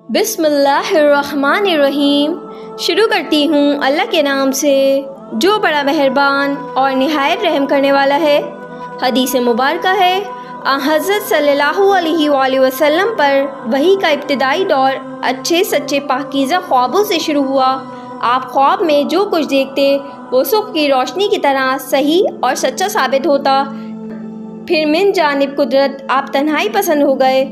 بسم اللہ الرحمن الرحیم۔ شروع کرتی ہوں اللہ کے نام سے جو بڑا مہربان اور نہایت رحم کرنے والا ہے۔ حدیث مبارکہ ہے حضرت صلی اللہ علیہ وآلہ وسلم پر وحی کا ابتدائی دور اچھے سچے پاکیزہ خوابوں سے شروع ہوا۔ آپ خواب میں جو کچھ دیکھتے وہ صبح کی روشنی کی طرح صحیح اور سچا ثابت ہوتا۔ پھر من جانب قدرت آپ تنہائی پسند ہو گئے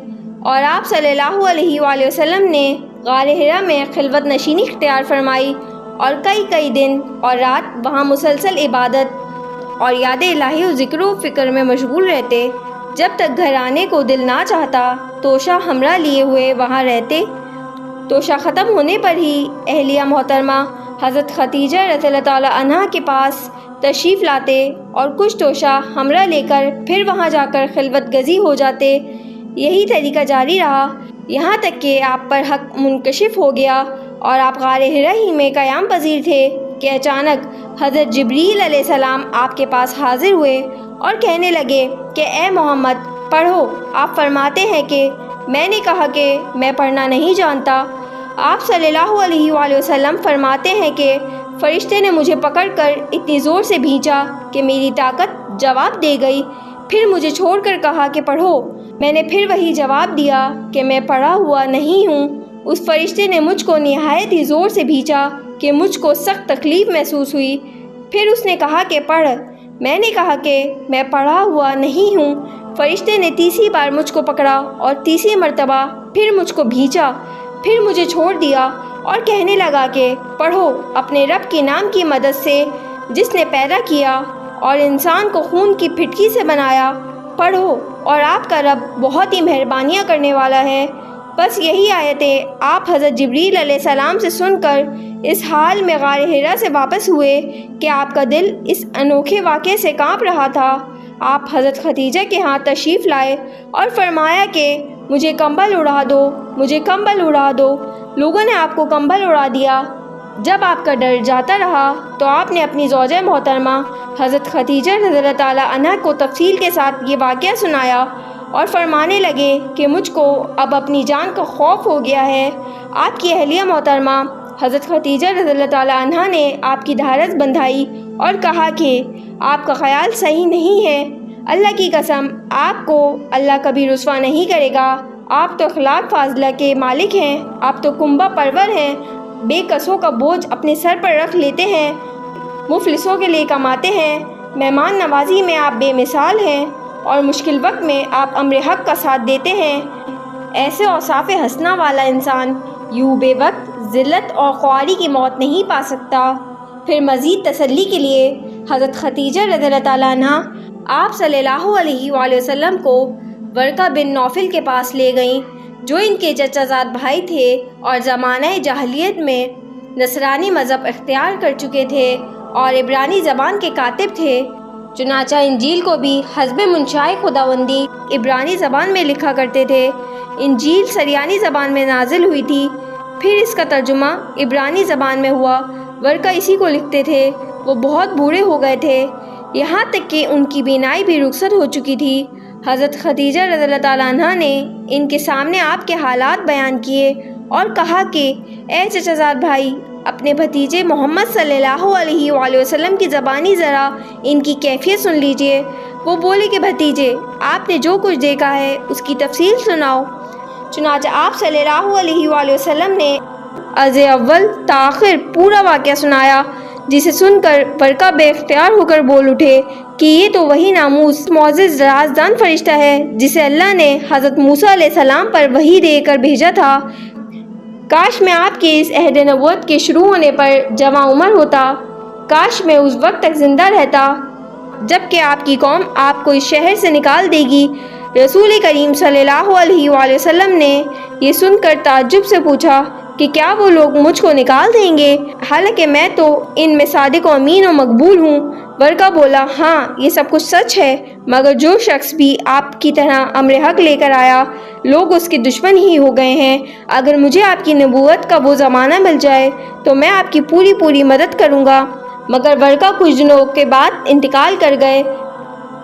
اور آپ صلی اللہ علیہ وآلہ وسلم نے غار حرا میں خلوت نشینی اختیار فرمائی اور کئی دن اور رات وہاں مسلسل عبادت اور یاد الہی و ذکر و فکر میں مشغول رہتے۔ جب تک گھر آنے کو دل نہ چاہتا توشہ ہمراہ لیے ہوئے وہاں رہتے۔ توشہ ختم ہونے پر ہی اہلیہ محترمہ حضرت خدیجہ رضی اللہ تعالی عنہا کے پاس تشریف لاتے اور کچھ توشہ ہمراہ لے کر پھر وہاں جا کر خلوت گزی ہو جاتے۔ یہی طریقہ جاری رہا یہاں تک کہ آپ پر حق منکشف ہو گیا اور آپ غار حرا ہی میں قیام پذیر تھے کہ اچانک حضرت جبریل علیہ السلام آپ کے پاس حاضر ہوئے اور کہنے لگے کہ اے محمد پڑھو۔ آپ فرماتے ہیں کہ میں نے کہا کہ میں پڑھنا نہیں جانتا۔ آپ صلی اللہ علیہ وآلہ وسلم فرماتے ہیں کہ فرشتے نے مجھے پکڑ کر اتنی زور سے بھینچا کہ میری طاقت جواب دے گئی، پھر مجھے چھوڑ کر کہا کہ پڑھو۔ میں نے پھر وہی جواب دیا کہ میں پڑھا ہوا نہیں ہوں۔ اس فرشتے نے مجھ کو نہایت ہی زور سے بھینچا کہ مجھ کو سخت تکلیف محسوس ہوئی، پھر اس نے کہا کہ پڑھ۔ میں نے کہا کہ میں پڑھا ہوا نہیں ہوں۔ فرشتے نے تیسری بار مجھ کو پکڑا اور تیسری مرتبہ پھر مجھ کو بھینچا، پھر مجھے چھوڑ دیا اور کہنے لگا کہ پڑھو اپنے رب کے نام کی مدد سے جس نے پیدا کیا اور انسان کو خون کی پھٹکی سے بنایا، پڑھو اور آپ کا رب بہت ہی مہربانیاں کرنے والا ہے۔ بس یہی آیتیں آپ حضرت جبریل علیہ السلام سے سن کر اس حال میں غار حرا سے واپس ہوئے کہ آپ کا دل اس انوکھے واقعے سے کانپ رہا تھا۔ آپ حضرت خدیجہ کے ہاں تشریف لائے اور فرمایا کہ مجھے کمبل اڑا دو، مجھے کمبل اڑا دو۔ لوگوں نے آپ کو کمبل اڑا دیا۔ جب آپ کا ڈر جاتا رہا تو آپ نے اپنی زوجہ محترمہ حضرت خدیجہ رضی اللہ تعالی عنہا کو تفصیل کے ساتھ یہ واقعہ سنایا اور فرمانے لگے کہ مجھ کو اب اپنی جان کا خوف ہو گیا ہے۔ آپ کی اہلیہ محترمہ حضرت خدیجہ رضی اللہ تعالی عنہا نے آپ کی دھارس بندھائی اور کہا کہ آپ کا خیال صحیح نہیں ہے، اللہ کی قسم آپ کو اللہ کبھی رسوا نہیں کرے گا۔ آپ تو اخلاق فاضلہ کے مالک ہیں، آپ تو کنبہ پرور ہیں، بے کسوں کا بوجھ اپنے سر پر رکھ لیتے ہیں، مفلسوں کے لیے کماتے ہیں، مہمان نوازی میں آپ بے مثال ہیں اور مشکل وقت میں آپ امر حق کا ساتھ دیتے ہیں۔ ایسے اوصاف حسنہ والا انسان یوں بے وقت ذلت اور خواری کی موت نہیں پا سکتا۔ پھر مزید تسلی کے لیے حضرت خدیجہ رضی اللہ تعالیٰ عنہا آپ صلی اللہ علیہ وآلہ وسلم کو ورقہ بن نوفل کے پاس لے گئیں جو ان کے چچا زاد بھائی تھے اور زمانہ جاہلیت میں نصرانی مذہب اختیار کر چکے تھے اور عبرانی زبان کے کاتب تھے۔ چنانچہ انجیل کو بھی حسب منشائے خداوندی عبرانی زبان میں لکھا کرتے تھے۔ انجیل سریانی زبان میں نازل ہوئی تھی، پھر اس کا ترجمہ عبرانی زبان میں ہوا۔ ورقہ اسی کو لکھتے تھے۔ وہ بہت بوڑھے ہو گئے تھے، یہاں تک کہ ان کی بینائی بھی رخصت ہو چکی تھی۔ حضرت خدیجہ رضی اللہ تعالیٰ عنہا نے ان کے سامنے آپ کے حالات بیان کیے اور کہا کہ اے چچا زاد بھائی، اپنے بھتیجے محمد صلی اللہ علیہ وآلہ وسلم کی زبانی ذرا ان کی کیفیت سن لیجئے۔ وہ بولے کہ بھتیجے آپ نے جو کچھ دیکھا ہے اس کی تفصیل سناؤ۔ چنانچہ آپ صلی اللہ علیہ وآلہ وسلم نے از اول تا آخر پورا واقعہ سنایا، جسے سن کر ورقہ بے اختیار ہو کر بول اٹھے کہ یہ تو وہی ناموس معزز رازدان فرشتہ ہے جسے اللہ نے حضرت موسیٰ علیہ السلام پر وحی دے کر بھیجا تھا۔ کاش میں آپ کے اس عہد نبوت کے شروع ہونے پر جواں عمر ہوتا، کاش میں اس وقت تک زندہ رہتا جب کہ آپ کی قوم آپ کو اس شہر سے نکال دے گی۔ رسول کریم صلی اللہ علیہ وآلہ وسلم نے یہ سن کر تعجب سے پوچھا کہ کیا وہ لوگ مجھ کو نکال دیں گے حالانکہ میں تو ان میں صادق و امین و مقبول ہوں؟ ورقہ بولا ہاں یہ سب کچھ سچ ہے، مگر جو شخص بھی آپ کی طرح امر حق لے کر آیا لوگ اس کے دشمن ہی ہو گئے ہیں۔ اگر مجھے آپ کی نبوت کا وہ زمانہ مل جائے تو میں آپ کی پوری مدد کروں گا۔ مگر ورقہ کچھ دنوں کے بعد انتقال کر گئے۔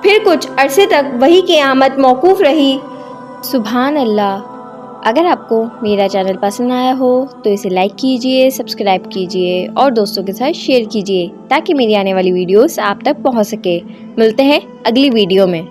پھر کچھ عرصے تک وحی کی آمد موقوف رہی۔ سبحان اللہ۔ اگر آپ کو میرا چینل پسند آیا ہو تو اسے لائک کیجئے، سبسکرائب کیجئے اور دوستوں کے ساتھ شیئر کیجئے تاکہ میری آنے والی ویڈیوز آپ تک پہنچ سکے۔ ملتے ہیں اگلی ویڈیو میں۔